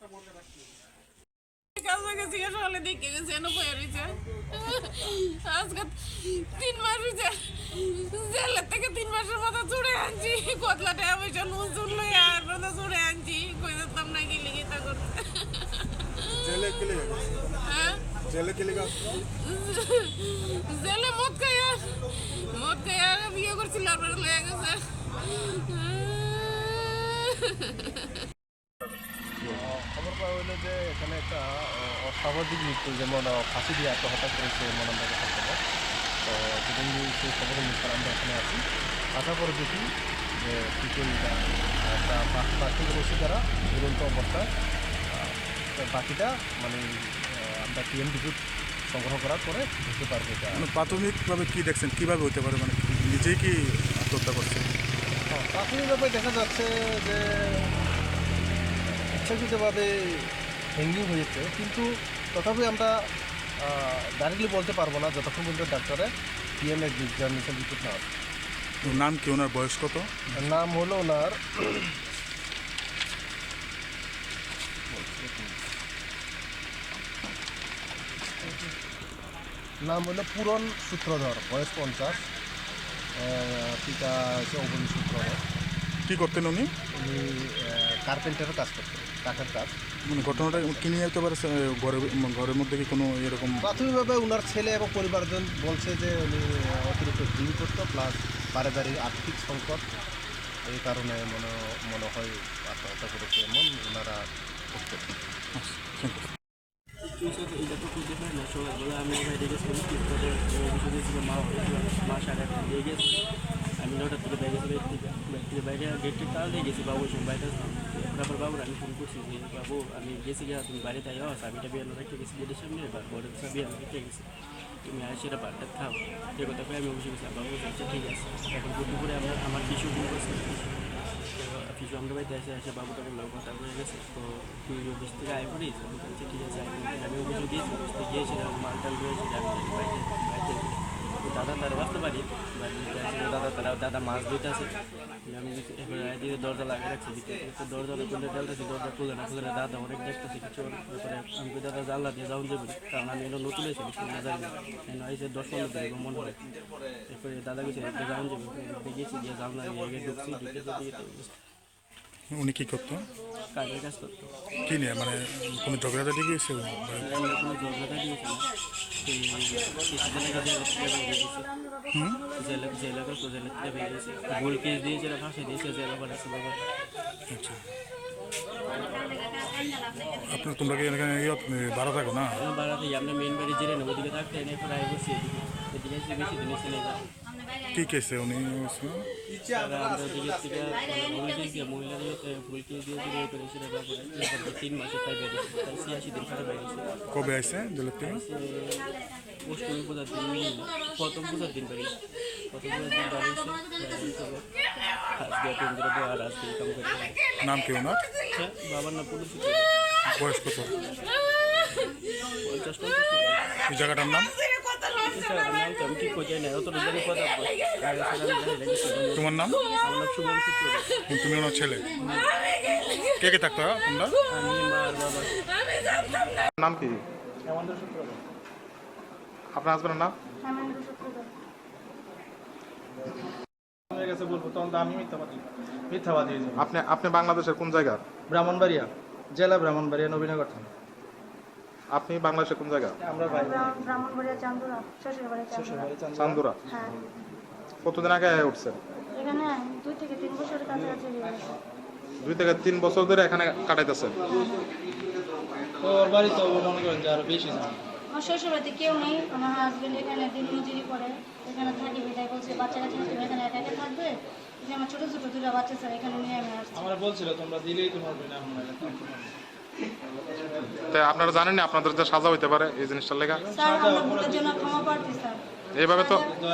কাছাকাছি সকালে দেখে গেছে এনে বয়ে রয়েছে। আজকে 3 মাস হয়েছে জেলের থেকে 3 মাসের মাথা চড়ে আনছি। কতলাটা পয়সা নুন চুন লই আর মাথা চড়ে আনছি। কই যেতাম না কি লিখে তা করতে। জেলে কেলে গেছে? হ্যাঁ জেলে কেলে গেছে? জেলে মদ খাইয়া বিয়ে করছিল আপনার লয়ে গেছে। খবর পাওয়া হইলো যে এখানে একটা অস্বাভাবিক মৃত্যু, যেমন ফাঁসি দিয়ে আত্মহত্যা করেছে মনান্দাকে সরকার। তো সেদিন সেই খবরের মৃত্যু আমরা এখানে আছি। আসার পরে দেখি যে টিকিটা একটা প্লাস্টিক রশি দ্বারা ঝুলন্ত অবস্থায়, বাকিটা মানে আমরা টিএমডিপি সংগ্রহ করার পরে বুঝতে পারবো এটা। মানে প্রাথমিকভাবে কি দেখছেন, কিভাবে হতে পারে? মানে নিজেই কি আত্মহত্যা করছে? প্রাথমিকভাবে দেখা যাচ্ছে যে ইচ্ছাকৃতভাবে হ্যাঙ্গিং হয়েছে, কিন্তু তথাপি আমরা ডাইরেক্টলি বলতে পারবো না যতক্ষণ পর্যন্ত ডাক্তারের পিএমএ এক্সামিনেশন রিপোর্ট না আসে। ওর নাম কি? ওনার বয়স কত? নাম হলো ওনার নাম হলো পূরণ সূত্রধর, বয়স 50, পিতা হচ্ছে অবনী সূত্রধর। কি করতেন উনি? উনি কার্পেন্টারের কাজ করতেন, কাঠের কাজ। মানে ঘটনাটা কি নিয়ে হতে পারে? ঘরের মধ্যে কি কোনো এরকম? প্রাথমিকভাবে ওনার ছেলে এবং পরিবারজন বলছে যে উনি অতিরিক্ত ড্রিঙ্ক করতো, প্লাস পারিবারিক আর্থিক সংকট, এই কারণে মনে হয় আত্মহত্যা করেছে এমন ওনারা করতেন। এটা তো খুঁজে পাই না সকালবেলা। আমি বাইরে গেছিলাম ফ্লিপকার্টে অফিসে গেছিলাম, মা সাড়ে 8টা দিয়ে গেছি। আমি 9টার থেকে বাইরে গেছি, বাইরে থেকে বাইরে গেটে তাল দিয়ে গেছি, বাবুর সঙ্গে বাইরে আসলাম। তারপর বাবুর আমি ফোন করছি যে বাবু আমি গেছি গিয়া, তুমি বাইরে তাই চাবিটা বিয়ানো রেখে গেছি গেটের সামনে, এবার বড় বিয়ানো রেখে গেছি, তুমি আর সেটা বারটা খাও। যে কথা করে আমি অফিসে গেছিলাম, বাবু আচ্ছা ঠিক আছে। এখন দুপুরে আমার কিছু ফোন করছে, কিছু আমরা বাড়িতে এসে বাবুটাকে কথা বলে গেছে। তো তুই অফিস থেকে আয় করিস? আমি বলছি ঠিক আছে। আমি অফিসে গিয়েছি, অফিসে গিয়েছিলাম, মালটাল রয়েছে আমি বাইরে তো দাদা তারা আসতে পারি দাদা মাছ ধুইতে আছে। আমি এবার দিকে দরজা লাগিয়ে রাখছি, দরজা খুলে ডালতেছি, দরজা খুলে না দাদা অনেক দেখতেছি কিছু ব্যাপারে। আমি দাদা জানলা দিয়ে যাওয়া যাবে, কারণ আমি এলো নতুন হয়েছি, যাই না এসে 10-15 দিন মনে হয়। এরপরে দাদা গেছে যাওয়া যাবে, গিয়েছি গিয়ে জানলা দিয়ে ঢুকছি, উনি কি করতো? কাজের কাজ করতো। কি নিয়ে, মানে কোনো ঝগড়াঝাটি গিয়েছে? আমরা কোনো ঝগড়াটা দিয়েছি না, জেলে করতো, জেলের থেকে বেরিয়ে গেছে, ভুল কেস দিয়েছে, ফাঁসি দিয়েছে, জেলে পাঠাচ্ছে বাবা। আচ্ছা, তোমরা কি এখানে ভাড়া থাকো না? বাড়াতে আমরা মেন বাড়ি জেলে নেবো, ওদিকে থাকতে এনে পরে আয় বসি এদিকে এসে বেশি দিন এসে নেই। কি কেসে উনি? আমরা ওদিকে থেকে মহিলাদের ভুল কেস দিয়েছে, বিয়ে করে সেটা ব্যাপারে 3 মাসে প্রায় বেরিয়েছে, 86 দিন খারাপ বেরিয়েছে। কবে আসছে জেলের থেকে? অষ্টমী পূজার দিন, প্রথম পূজার দিন বেরিয়েছে, প্রথম পূজার দিন বেরিয়েছে। আর আজকে কাম করে। নাম কি ওনার? বাবার নাম পরিচিত। বয়স কত? 50-50। এই জায়গাটার নাম? আমি ঠিক করে না, অত জানি কথা। তোমার নাম? আমার শুভম সূত্র। তুমি ওনার ছেলে? কে কে থাকতো তোমরা? আমি মা আর বাবা। নাম কি আমাদের সূত্র। আপনার হাজবেন্ডের নাম? হয়ে গেছে বলবো, তখন তো আমি মিথ্যাবাদী। আপনি বাংলাদেশের কোন জায়গার? ব্রাহ্মণবাড়িয়া জেলা, ব্রাহ্মণবাড়িয়া নবীনগর থানা। আপনি বাংলাদেশের কোন জায়গা? আমরা ভাই ব্রাহ্মণবাড়িয়া চান্দুরা, শ্বশুরবাড়ি চান্দুরা। চান্দুরা। হ্যাঁ, কতদিন আগে উঠছেন? এখানে 2 থেকে 3 বছরের কাছাকাছি হয়ে গেছে। 2 থেকে 3 বছর ধরে এখানে কাটাইতেছেন? তো ওর বাড়ি তো মনে করেন যে আরো বেশি না। আমার শ্বশুরবাড়িতে কেউ নেই, আমার হাজবেন্ড এখানে দিন মজুরি করে, এখানে থাকি। বিদায় বলছে বাচ্চা কাছে তুমি এখানে একা একা থাকবে, যে আমার ছোটো ছোটো 2টা বাচ্চা স্যার এখানে নিয়ে আমি আসছি। আমরা বলছিল তোমরা দিলেই তোমার না। তাই আপনারা জানেন না আপনাদের যে সাজা হইতে পারে এই জিনিসটার লেগা? স্যার আমরা ভুলের জন্য ক্ষমা প্রার্থী স্যার। এইভাবে তো